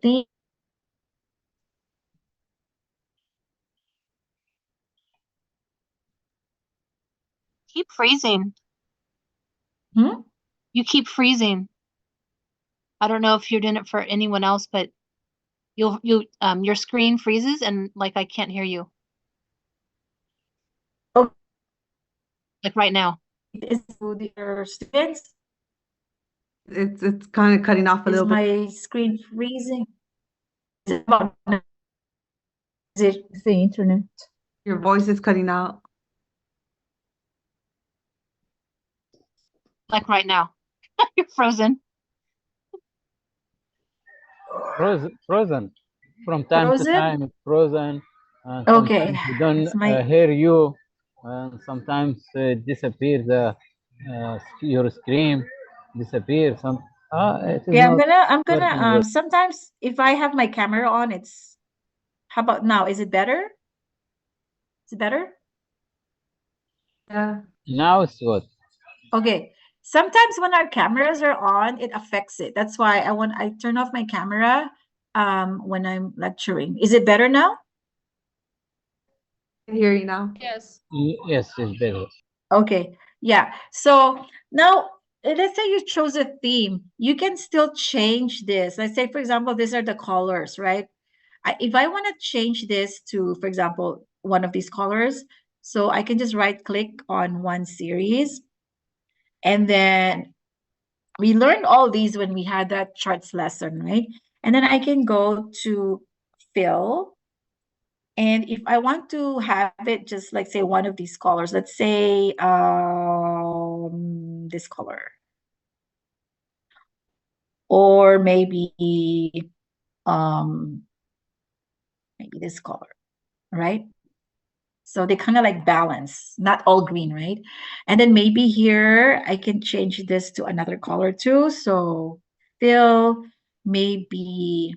theme. Keep freezing. Hmm? You keep freezing. I don't know if you're doing it for anyone else, but your screen freezes and like I can't hear you. Oh, Like right now. is to your students? It's kind of cutting off a Is little bit. my screen freezing? Is it about is it the internet? Your voice is cutting out. Like right now. You're frozen. Frozen. From time to Frozen? time, it's frozen. And Okay. sometimes we don't It's my hear you. And sometimes it disappears. Your screen disappears. It is yeah, not I'm gonna working good. sometimes if I have my camera on, it's how about now? Is it better? Is it better? Yeah. Now it's good. Okay. Sometimes when our cameras are on, it affects it. That's why I turn off my camera when I'm lecturing. Is it better now? I can hear you now. Yes. Yes, it's better. Okay. Yeah. So now let's say you chose a theme. You can still change this. Let's say, for example, these are the colors, right? If I want to change this to, for example, one of these colors, so I can just right click on one series. And then we learned all these when we had that charts lesson, right? And then I can go to fill. And if I want to have it just like say one of these colors, let's say this color. Or maybe this color, right? So they kind of like balance, not all green, right? And then maybe here I can change this to another color too. So fill, maybe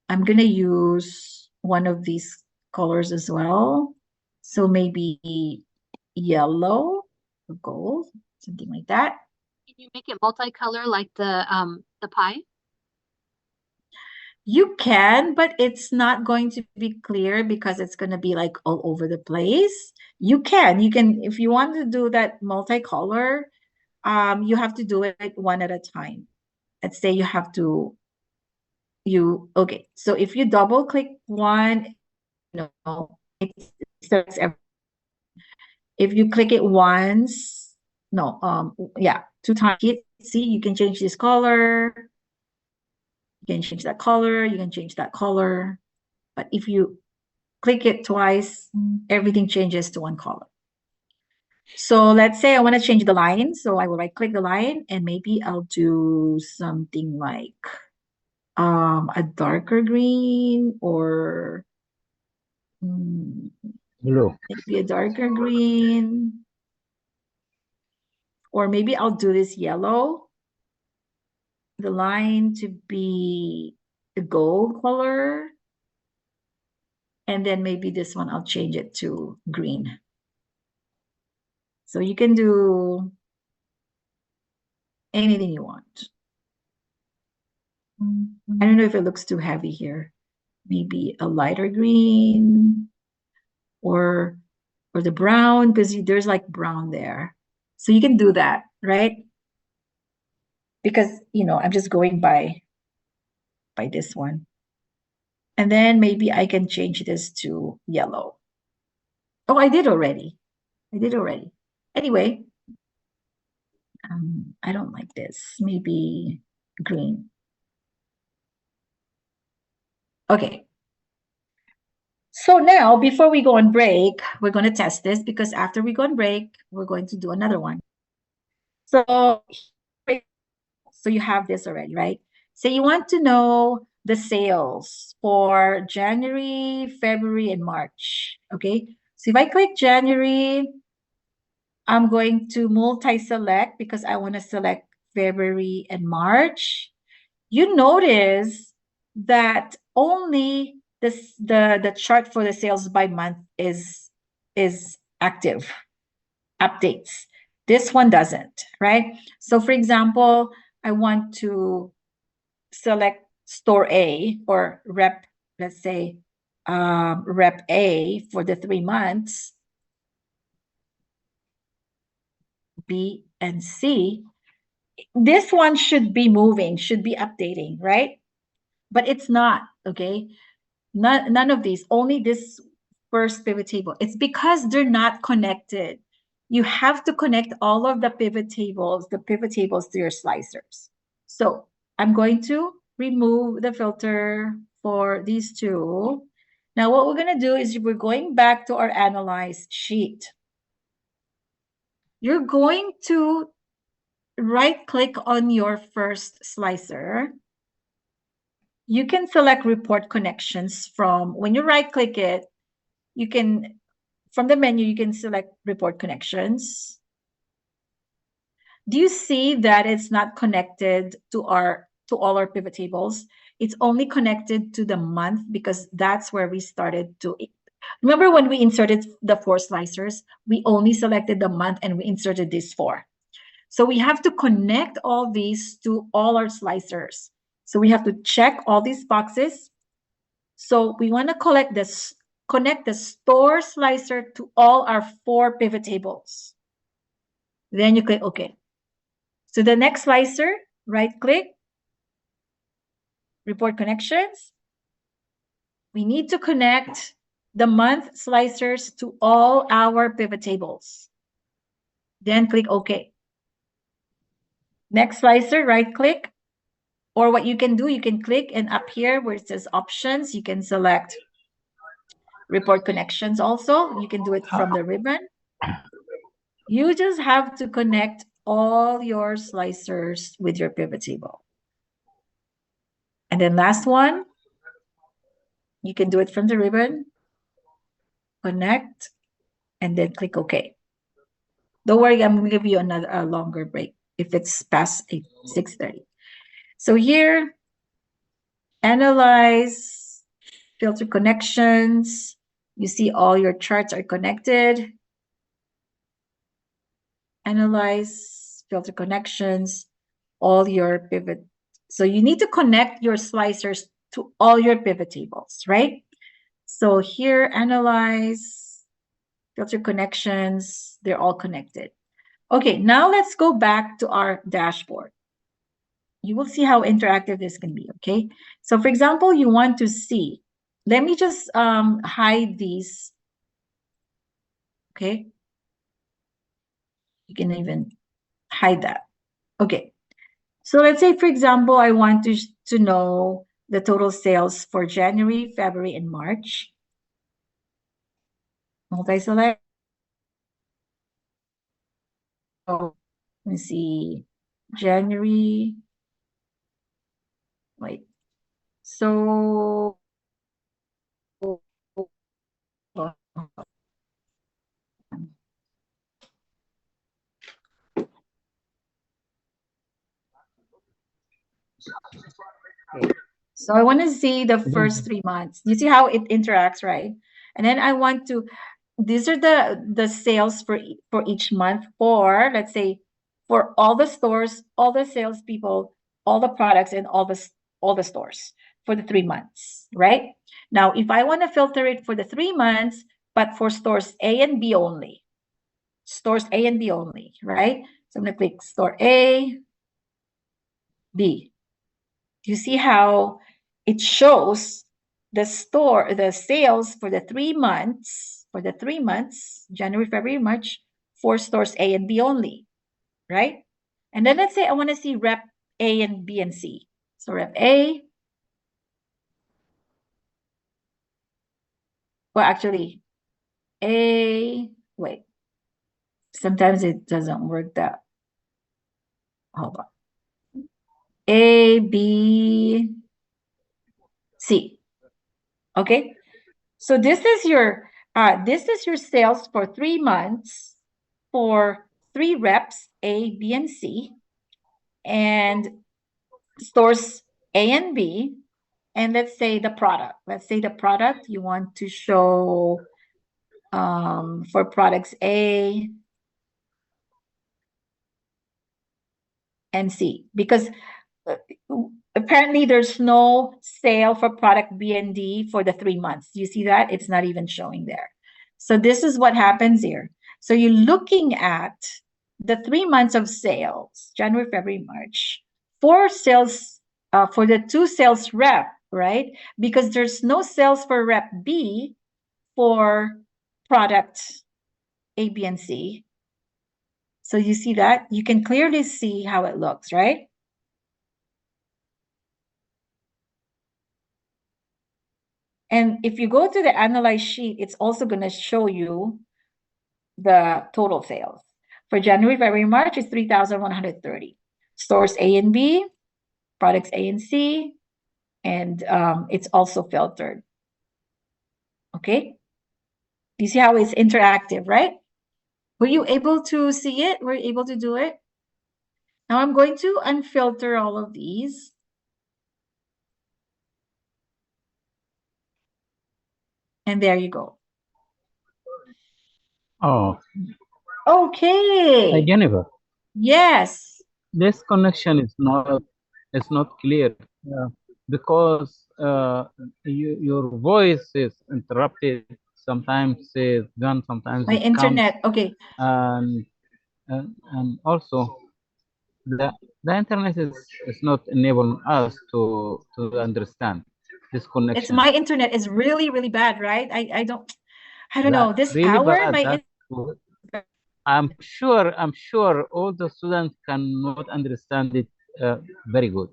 I'm gonna use one of these colors as well. So maybe yellow or gold, something like that. Can you make it multicolor like the pie? You can, but it's not going to be clear because it's going to be like all over the place. You can, if you want to do that multicolor, you have to do it one at a time. Let's say you have to, okay. So if you double click one, it starts if you click it once, no, yeah, 2 times, see, you can change this color. You can change that color, you can change that color. But if you click it twice, everything changes to one color. So let's say I want to change the line. So I will right click the line and maybe I'll do something like a darker green or Blue. maybe a darker green. Or maybe I'll do this yellow. The line to be the gold color. And then maybe this one, I'll change it to green. So you can do anything you want. I don't know if it looks too heavy here. Maybe a lighter green or the brown, because there's like brown there. So you can do that, right? Because, I'm just going by this one. And then maybe I can change this to yellow. Oh, I did already. Anyway, I don't like this. Maybe green. Okay. So now, before we go on break, we're going to test this because after we go on break, we're going to do another one. So you have this already, right? So you want to know the sales for January, February, and March. Okay. So if I click January, I'm going to multi-select because I want to select February and March. You notice that only the chart for the sales by month is active, updates. This one doesn't, right? So for example, I want to select store A or rep, let's say, rep A for the 3 months, B and C, this one should be moving, should be updating, right? But it's not, okay? None of these, only this first pivot table. It's because they're not connected. You have to connect all of the pivot tables to your slicers. So I'm going to remove the filter for these two. Now what we're going to do is we're going back to our analyze sheet. You're going to right click on your first slicer. You can select report connections from, when you right click it, you can, from the menu, you can select report connections. Do you see that it's not connected to all our pivot tables? It's only connected to the month because that's where we started to. Remember when we inserted the 4 slicers, we only selected the month and we inserted these 4. So we have to connect all these to all our slicers. So we have to check all these boxes. So we want to connect the store slicer to all our 4 pivot tables. Then you click OK. So the next slicer, right click, report connections. We need to connect the month slicers to all our pivot tables. Then click OK. Next slicer, right click. Or what you can do, you can click, and up here where it says options, you can select report connections also. You can do it from the ribbon. You just have to connect all your slicers with your pivot table. And then last one, you can do it from the ribbon, connect, and then click OK. Don't worry, I'm going to give you a longer break if it's past 6:30. So here, analyze, filter connections. You see all your charts are connected. Analyze, filter connections, all your pivot. So you need to connect your slicers to all your pivot tables, right? So here, analyze, filter connections, they're all connected. Okay, now let's go back to our dashboard. You will see how interactive this can be, okay? So for example, you want to see, let me just hide these, okay? You can even hide that. Okay, so let's say, for example, I want to know the total sales for January, February, and March. Multi-select. So let me see, January. Wait. So so I want to see the first 3 months. You see how it interacts, right? And then I want to, these are the sales for each month, for, let's say, for all the stores, all the salespeople, all the products, and all the stores for the 3 months, right? Now, if I want to filter it for the 3 months, but for stores A and B only, stores A and B only, right? So I'm going to click store A, B. You see how it shows the sales for the 3 months, January, February, March, for stores A and B only, right? And then let's say I want to see rep A and B and C. So rep A, well, actually, wait, sometimes it doesn't work that. Hold on. A, B, C. Okay, so this is your sales for 3 months for 3 reps, A, B, and C, and stores A and B, and let's say the product. Let's say the product you want to show for products A and C, because apparently there's no sale for product B and D for the 3 months. You see that? It's not even showing there. So this is what happens here. So you're looking at the 3 months of sales, January, February, March, for sales, for the 2 sales rep, right? Because there's no sales for rep B for product A, B, and C. So you see that? You can clearly see how it looks, right? And if you go to the analyze sheet, it's also going to show you the total sales. For January, February, March, it's 3,130. Stores A and B, products A and C, and it's also filtered. Okay? You see how it's interactive, right? Were you able to see it? Were you able to do it? Now I'm going to unfilter all of these. And there you go. Oh, Okay. Jennifer, Yes. this connection is not clear because your voice is interrupted. Sometimes it's gone, sometimes My it comes, internet. Okay. and also the internet is not enabling us to understand this connection. It's my internet is really, really bad, right? I don't That know. This really hour, bad. my I'm sure all the students cannot understand it very good.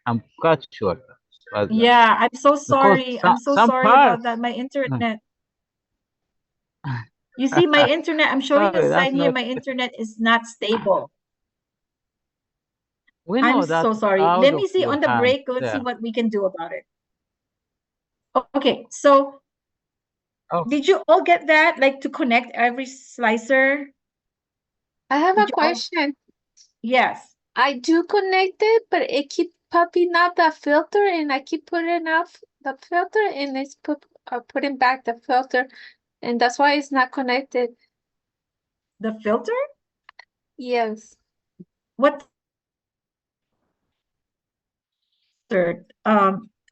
I'm quite sure about that. yeah, I'm so Because sorry. I'm so some sorry about parts, that. My internet. You see, my internet, I'm showing a sorry, that's sign here. not, My internet is not stable. we I'm know that so sorry. out Let of me see your on the hands. break. Let's see what we can do about it. Okay, so Oh, did you all get that? Like to connect every slicer? I have Did a you all- question. Yes. I do connect it, but it keep popping up the filter, and I keep putting off the filter, and it's putting back the filter, and that's why it's not connected. The filter? Yes. What?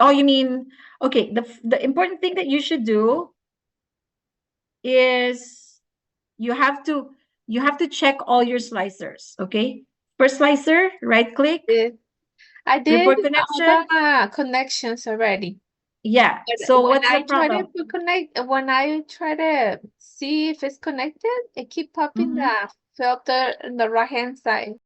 Oh, you mean, okay, the important thing that you should do is you have to check all your slicers, okay? First slicer, right click, I did report all connection. the connections already. Yeah. But So when what's the I try problem? to connect, when I try to see if it's connected, it keep popping Mhm. the filter on the right hand side.